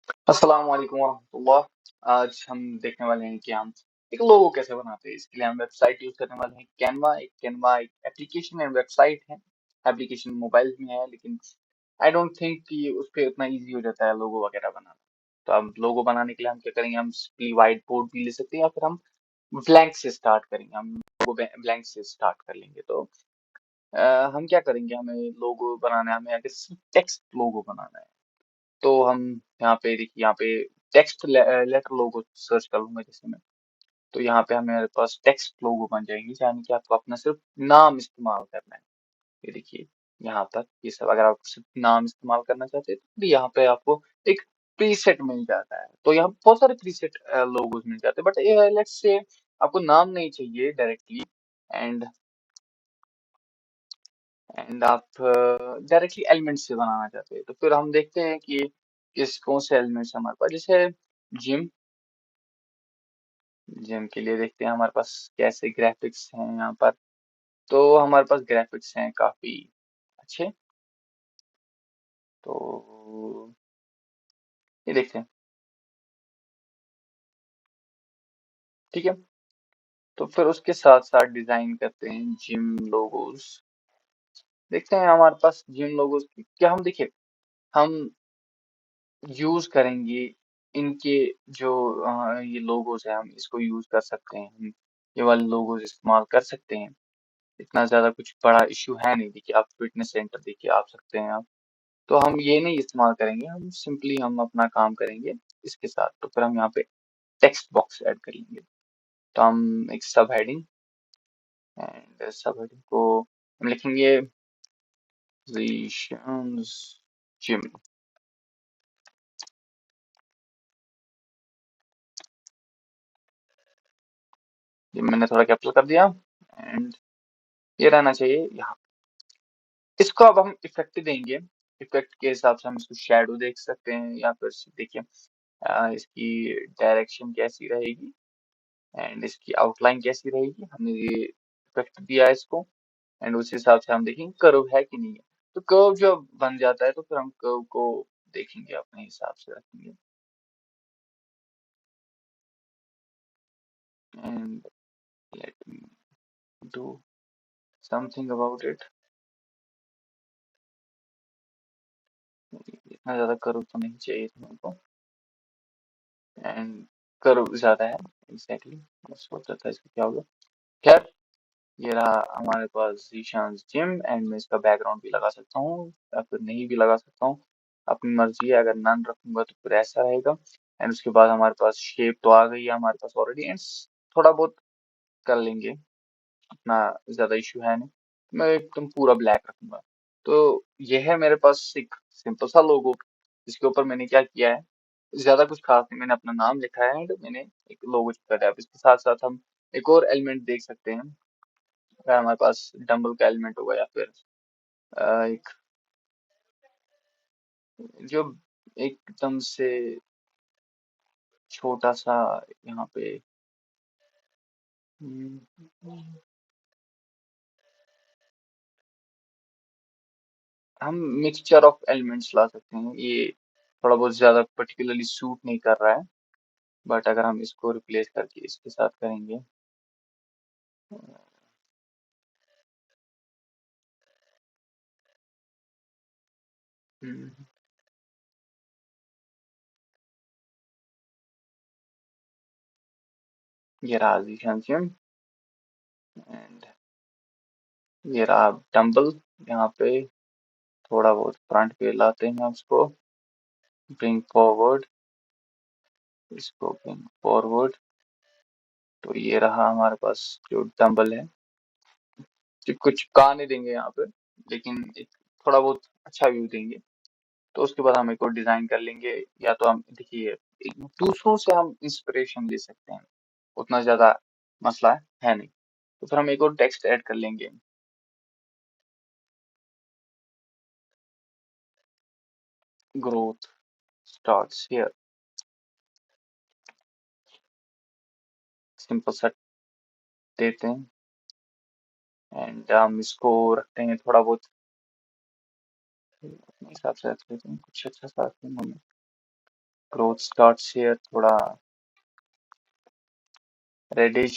अस्सलाम वालेकुम वरहमतुल्लाह। आज हम देखने वाले हैं कि हम एक लोगो कैसे बनाते हैं। इसके लिए हम वेबसाइट यूज करने वाले हैं कैनवा एक एप्लीकेशन एंड वेबसाइट है। एप्लीकेशन मोबाइल में है, लेकिन आई डोंट थिंक कि उस पे उतना इजी हो जाता है लोगो वगैरह बनाना। तो अब लोगो बनाने के लिए हम क्या करेंगे, हम सिंपली व्हाइट बोर्ड भी ले सकते हैं या फिर हम ब्लैंक से स्टार्ट करेंगे। हम लोगो ब्लैंक से स्टार्ट कर लेंगे। तो हम क्या करेंगे, हमें लोगो बनाना है, हमें आगे सिर्फ टेक्स्ट लोगो बनाना है। तो हम यहाँ पे देखिए, यहाँ पे टेक्स्ट लेटर लोगो सर्च कर लूंगा जैसे मैं। तो यहाँ पे हमारे पास टेक्स्ट लोगो बन जाएंगे, यानी कि आपको अपना सिर्फ नाम इस्तेमाल करना है। ये देखिए, यहाँ तक ये सब अगर आप सिर्फ नाम इस्तेमाल करना चाहते हैं तो यहाँ पे आपको एक प्रीसेट मिल जाता है। तो यहाँ बहुत सारे प्रीसेट लोगोज मिल जाते हैं, बट लेट्स से आपको नाम नहीं चाहिए डायरेक्टली, एंड आप डायरेक्टली एलिमेंट से बनाना चाहते हैं। तो फिर हम देखते हैं कि कौन से एलिमेंट्स हमारे पास, जैसे जिम। जिम के लिए देखते हैं हमारे पास कैसे ग्राफिक्स हैं यहाँ पर। तो हमारे पास ग्राफिक्स हैं काफी अच्छे। तो ये देखते हैं, ठीक है। तो फिर उसके साथ साथ डिजाइन करते हैं जिम लोगोस। देखते हैं हमारे पास जिम लोगोस क्या, हम देखिए हम यूज करेंगे इनके जो ये लोगोस है, हम इसको यूज कर सकते हैं। हम ये वाले लोगोस इस्तेमाल कर सकते हैं। इतना ज्यादा कुछ बड़ा इशू है नहीं। देखिए, आप फिटनेस सेंटर देखिए आप सकते हैं आप। तो हम ये नहीं इस्तेमाल करेंगे, हम सिंपली हम अपना काम करेंगे इसके साथ। तो फिर हम यहाँ पे टेक्स्ट बॉक्स ऐड कर लेंगे। तो हम एक सब हेडिंग, एंड सब हेडिंग को हम लिखेंगे Zishan's जिम। ये मैंने थोड़ा कैप्चर कर दिया, एंड ये रहना चाहिए यहाँ। इसको अब हम इफेक्ट देंगे। इफेक्ट के हिसाब से हम इसको शेडो देख सकते हैं, या फिर देखिए इसकी डायरेक्शन कैसी रहेगी एंड इसकी आउटलाइन कैसी रहेगी। हमने ये इफेक्ट दिया है इसको, एंड उस हिसाब से हम देखेंगे कर्व है कि नहीं है। तो कर्व जब बन जाता है तो फिर हम कर्व को देखेंगे, अपने हिसाब से रखेंगे, and let me do something about it. इतना ज्यादा कर्व तो नहीं चाहिए था हमको, एंड कर्व ज्यादा है एग्जैक्टली। मैं सोच रहा था इसको क्या होगा। खैर, ये रहा हमारे पास जीशान जिम, एंड मैं इसका बैकग्राउंड भी लगा सकता हूँ या फिर नहीं भी लगा सकता हूँ, अपनी मर्जी है। अगर नन रखूंगा तो फिर ऐसा रहेगा। एंड उसके बाद हमारे पास शेप तो आ गई है हमारे पास ऑलरेडी, एंड थोड़ा बहुत कर लेंगे, इतना ज्यादा इशू है नहीं। मैं एकदम पूरा ब्लैक रखूंगा। तो यह है मेरे पास एक सिंपल सा लोगो, जिसके ऊपर मैंने क्या किया है, ज्यादा कुछ खास नहीं, मैंने अपना नाम लिखा है एंड मैंने एक लोगो चिपका दिया। अब इसके साथ साथ हम एक और एलिमेंट देख सकते हैं। अगर हमारे पास डंबल का एलिमेंट होगा, या फिर एक जो एकदम से छोटा सा यहाँ पे, हम्म, हम मिक्सचर ऑफ एलिमेंट्स ला सकते हैं। ये थोड़ा बहुत ज्यादा पर्टिकुलरली सूट नहीं कर रहा है, बट अगर हम इसको रिप्लेस करके इसके साथ करेंगे, हम्म, ये रहा जिम, एंड ये रहा डंबल। यहाँ पे थोड़ा बहुत फ्रंट पे लाते हैं हम इसको, ब्रिंग फॉरवर्ड, इसको ब्रिंग फॉरवर्ड। तो ये रहा हमारे पास जो डंबल है। कुछ चिपका नहीं देंगे यहाँ पे, लेकिन एक थोड़ा बहुत अच्छा व्यू देंगे। तो उसके बाद हम एक और डिजाइन कर लेंगे, या तो हम देखिए दूसरों से हम इंस्पिरेशन ले सकते हैं, उतना ज्यादा मसला है नहीं। तो फिर हम एक और टेक्स्ट ऐड कर लेंगे, ग्रोथ स्टार्ट्स हियर। सिंपल सा देते हैं, एंड हम इसको रखते हैं थोड़ा बहुत अपने हिसाब से रख लेते हैं, कुछ अच्छा सा रखेंगे हम। ग्रोथ स्टार्ट्स हियर, थोड़ा रेडिश,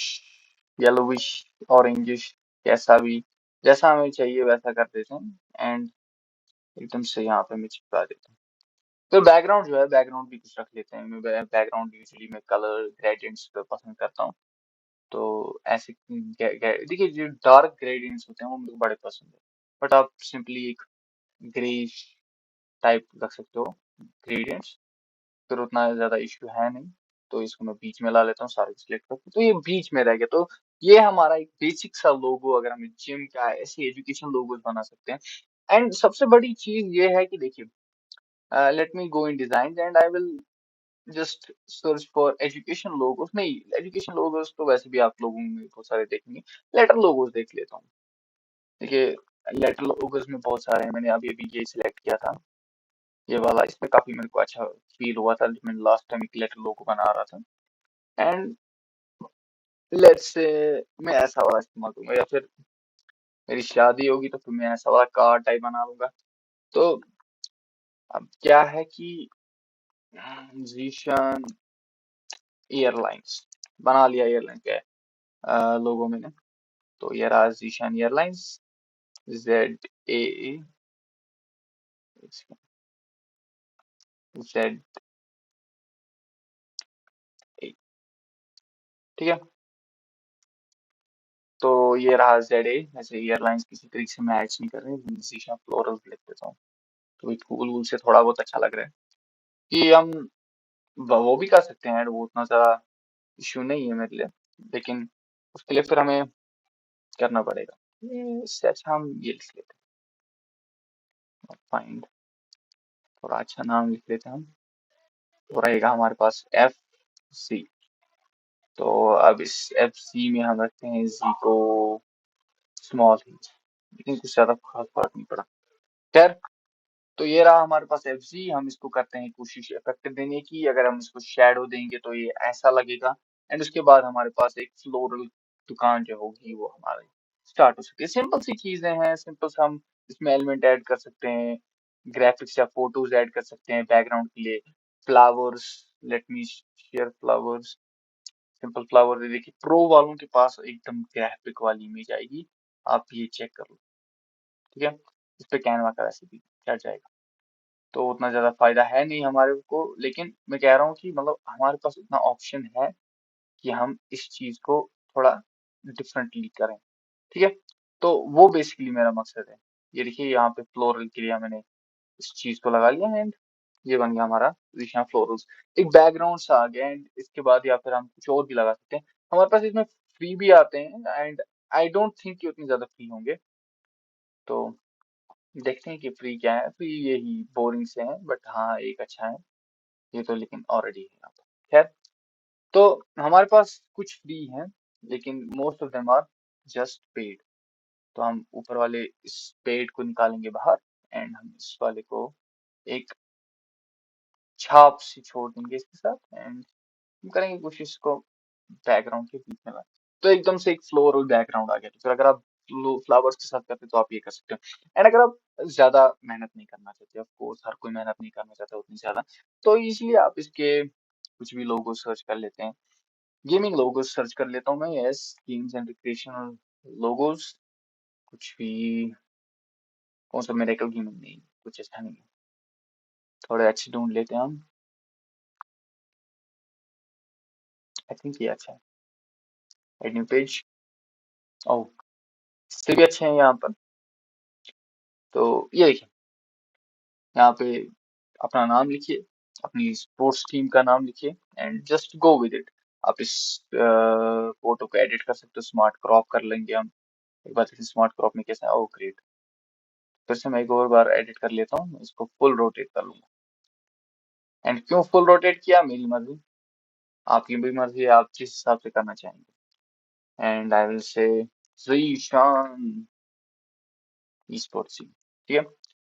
येलोविश, ऑरेंजिश, कैसा भी, जैसा हमें चाहिए वैसा कर देते हैं एंड एकदम से यहाँ पे मैं चिपका देता हूँ। तो बैकग्राउंड जो है, बैकग्राउंड भी कुछ रख लेते हैं। मैं बैकग्राउंड यूजुअली मैं कलर ग्रेडियंट्स पे पसंद करता हूँ। तो ऐसे देखिए जो डार्क ग्रेडियंट्स होते हैं वो मुझे बड़े पसंद है। बट आप सिंपली एक ग्रे टाइप रख सकते हो ग्रेडियंट्स, फिर उतना ज्यादा इश्यू है नहीं। तो इसको मैं बीच में ला लेता हूँ, सारे सिलेक्ट करके, तो ये बीच में रह गया। तो ये हमारा एक बेसिक सा लोगो, अगर हमें जिम का ऐसे एजुकेशन लोगोस बना सकते हैं। एंड सबसे बड़ी चीज ये है कि देखिए, let me go in design and I will just search for education logos. नहीं, एजुकेशन लोगोस तो वैसे भी आप लोगों में बहुत सारे देखेंगे। लेटर लोगोस देख लेता हूँ। देखिए, लेटर लोगोस में बहुत सारे हैं, मैंने अभी अभी ये सिलेक्ट किया था, ये वाला। इसमें काफी मेरे को अच्छा फील हुआ था जब मैंने लास्ट टाइम एक लेटर लोगो बना रहा था। एंड लेट्स से मैं ऐसा वाला इस्तेमाल करूंगा, या फिर मेरी शादी होगी तो फिर मैं ऐसा वाला कार टाइप बना लूंगा। तो अब क्या है कि जीशन एयरलाइंस बना लिया, एयरलाइन का लोगो मैंने। तो ये रहा जीशन एयरलाइंस, ZAA, ZA, ठीक है। तो ये रहा ZA, ऐसे एयरलाइंस किसी तरीके से मैच नहीं कर रहे, जीशन फ्लोरल लिख देता हूँ। तो फूल वूल से थोड़ा बहुत अच्छा लग रहा है कि हम वो भी कर सकते हैं, वो उतना ज्यादा इश्यू नहीं है मेरे लिए। लेकिन उसके लिए फिर हमें करना पड़ेगा, इससे अच्छा हम ये लिख लेते हैं, फाइंड, थोड़ा अच्छा नाम लिख लेते हैं हम। तो रहेगा हमारे पास FC। तो अब इस FC में हम रखते हैं जी को स्मॉल ही, लेकिन कुछ ज्यादा खास फर्क नहीं पड़ा। खैर, तो ये रहा हमारे पास FC। हम इसको करते हैं कोशिश इफेक्ट देने की। अगर हम इसको शेडो देंगे तो ये ऐसा लगेगा। एंड उसके बाद हमारे पास एक फ्लोरल दुकान जो होगी वो हमारी स्टार्ट हो सकती है। सिंपल सी चीजें हैं, सिंपल से हम इसमें एलिमेंट ऐड कर सकते हैं, ग्राफिक्स या फोटोज ऐड कर सकते हैं बैकग्राउंड के लिए। Flowers, let me share flowers, simple flower. देखिए, प्रो वालों के पास एकदम ग्राफिक वाली इमेज आएगी, आप ये चेक कर लो, ठीक है। इस पे कैनवा का वैसे भी क्या जाएगा, तो उतना ज्यादा फायदा है नहीं हमारे को। लेकिन मैं कह रहा हूँ कि मतलब हमारे पास इतना ऑप्शन है कि हम इस चीज को थोड़ा डिफरेंटली करें, ठीक है। तो वो बेसिकली मेरा मकसद है। ये देखिए, यहाँ पे फ्लोरल के लिए मैंने इस चीज को लगा लिया एंड ये बन गया हमारा यहाँ फ्लोरल्स। एक बैकग्राउंड सा आ गया एंड इसके बाद या फिर हम कुछ और भी लगा सकते हैं। हमारे पास इसमें फ्री भी आते हैं एंड आई डोंट थिंक कि उतने ज्यादा फ्री होंगे। तो देखते हैं कि फ्री क्या है। फ्री यही बोरिंग से है, बट हाँ एक अच्छा है ये तो, लेकिन ऑलरेडी है यहाँ पे। खैर, तो हमारे पास कुछ फ्री हैं, लेकिन most of them are just paid. तो हम ऊपर वाले इस पेड को निकालेंगे बाहर एंड हम इस वाले को एक छाप सी छोड़ देंगे इसके साथ एंड हम करेंगे कोशिश इसको बैकग्राउंड के बीच में लाए। तो एकदम से एक फ्लोरल बैकग्राउंड आ गया। तो फिर अगर आप फ्लावर्स के साथ करते हो तो आप ये कर सकते हो। एंड अगर आप ज्यादा मेहनत नहीं करना चाहते, ऑफ कोर्स हर कोई मेहनत नहीं करना चाहता उतनी ज्यादा, तो इजिली आप इसके कुछ भी लोगो सर्च कर लेते हैं। गेमिंग लोगोस सर्च कर लेता हूँ मैं, yes, games and recreational logos. कुछ भी, कौन सा मेरेकल गेमिंग, नहीं, कुछ अच्छा नहीं है, थोड़े अच्छे ढूंढ लेते हैं हम। आई थिंक ये अच्छा है, एड न्यू पेज। ओह, इससे भी अच्छे हैं यहाँ पर। तो ये देखिए, यहाँ पे अपना नाम लिखिए, अपनी स्पोर्ट्स टीम का नाम लिखिए and just go with it. आप इस फोटो को एडिट कर सकते हो, स्मार्ट क्रॉप कर लेंगे हम। एक बार देखिए स्मार्ट क्रॉप में कैसा है, ओह ग्रेट। फिर से मैं एक और बार एडिट कर लेता हूँ, इसको फुल रोटेट कर लूंगा। एंड क्यों फुल रोटेट किया, मेरी मर्जी, आपकी भी मर्जी है, आप जिस हिसाब से करना चाहेंगे। And I will say Zeeshan e sports, ठीक है।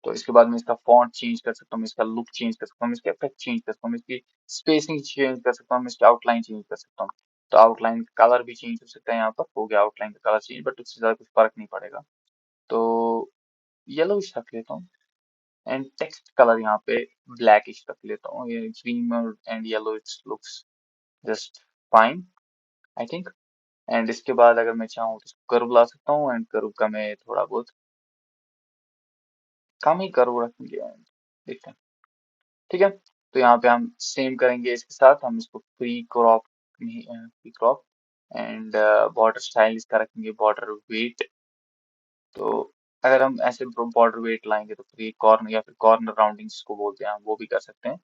तो इसके बाद मैं इसका फॉन्ट चेंज कर सकता हूँ, मैं इसका लुक चेंज कर सकता हूँ, मैं इसका इफेक्ट चेंज कर सकता हूँ, मैं इसकी स्पेसिंग चेंज कर सकता हूँ, मैं इसकी आउटलाइन चेंज कर सकता हूँ। तो आउटलाइन का कलर भी चेंज हो सकता है, यहाँ पर हो गया आउटलाइन का कलर चेंज, बट उससे ज्यादा कुछ फर्क नहीं पड़ेगा। तो येलो रख लेता हूँ एंड टेक्स्ट कलर यहाँ पे ब्लैकिश रख लेता हूँ, ये green and yellow it's looks just fine I think. And इसके बाद अगर मैं चाहूँ तो इसको कर्व ला सकता हूँ, एंड कर्व का मैं थोड़ा बहुत कम ही कर्व रखेंगे and देखते हैं। ठीक है, तो यहाँ पे हम सेम करेंगे, इसके साथ हम इसको free crop and border style इसका रखेंगे बॉर्डर वेट। तो अगर हम ऐसे बॉर्डर वेट लाएंगे तो फिर ये कॉर्नर या फिर कॉर्नर राउंडिंग जिसको बोलते हैं हम वो भी कर सकते हैं।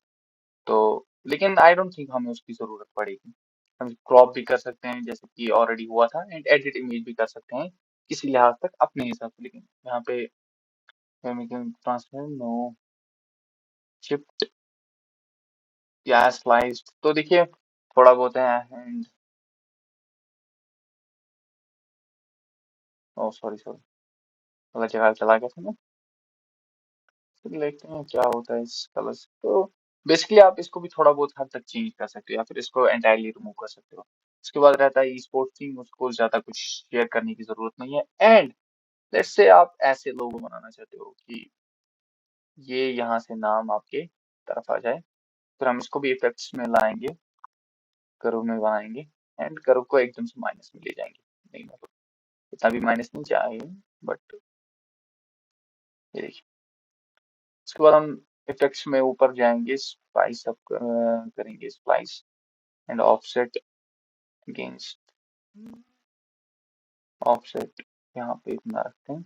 तो लेकिन आई डोंट थिंक हमें उसकी जरूरत पड़ेगी। हम क्रॉप भी कर सकते हैं जैसे कि ऑलरेडी हुआ था, एंड एडिट इमेज भी कर सकते हैं किसी लिहाज तक अपने हिसाब से। लेकिन यहाँ पे ट्रांसफर नो शिफ्ट या स्लाइस्ड, तो देखिए थोड़ा बहुत है। एंड ओ सॉरी सॉरी, गलत जगह चला गया था मैं। फिर देखते हैं क्या होता है इस कलर से। तो बेसिकली आप इसको भी थोड़ा बहुत हद तक चेंज कर सकते हो या फिर इसको एंटायरली रिमूव कर सकते हो। उसके बाद रहता है ई स्पोर्ट्स टीम, उसको ज्यादा कुछ शेयर करने की जरूरत नहीं है। एंड लेट्स से आप ऐसे लोगो बनाना चाहते हो कि ये यहाँ से नाम आपके तरफ आ जाए, फिर हम इसको भी इफेक्ट्स में लाएंगे, कर्व में बनाएंगे एंड कर्व को एकदम से माइनस में ले जाएंगे। नहीं मतलब इतना भी माइनस नहीं चाहिए, बट ये देखिए। उसके बाद हम इफेक्ट्स में ऊपर जाएंगे, स्पाइस अप करेंगे, spice and offset against offset यहाँ पे इतना रखते हैं,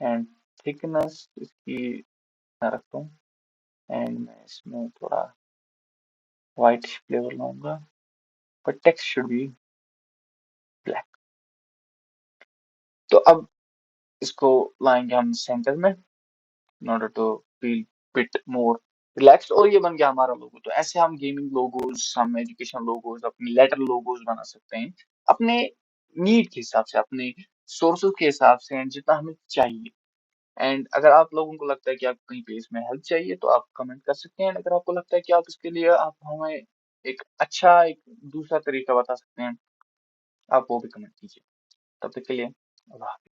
एंड थिकनेस इसकी इतना रखता हूँ, एंड मैं इसमें थोड़ा व्हाइट फ्लेवर लाऊंगा, but text should be black। तो अब इसको लाएंगे हम सेंटर में in order to feel bit more relaxed, और ये बन गया हमारा लोगो। तो ऐसे हम गेमिंग लोगोज, हम एजुकेशन लोगोज, अपने लेटर लोगोज बना सकते हैं अपने नीड के हिसाब से, अपने सोर्सेज के हिसाब से एंड जितना हमें चाहिए। एंड अगर आप लोगों को लगता है कि आपको कहीं पे इसमें हेल्प चाहिए तो आप कमेंट कर सकते हैं। अगर आपको लगता है कि आप इसके लिए आप हमें एक अच्छा एक दूसरा तरीका बता सकते हैं, आप वो भी कमेंट कीजिए। तब तक के लिए अल्लाह हाफ़िज़।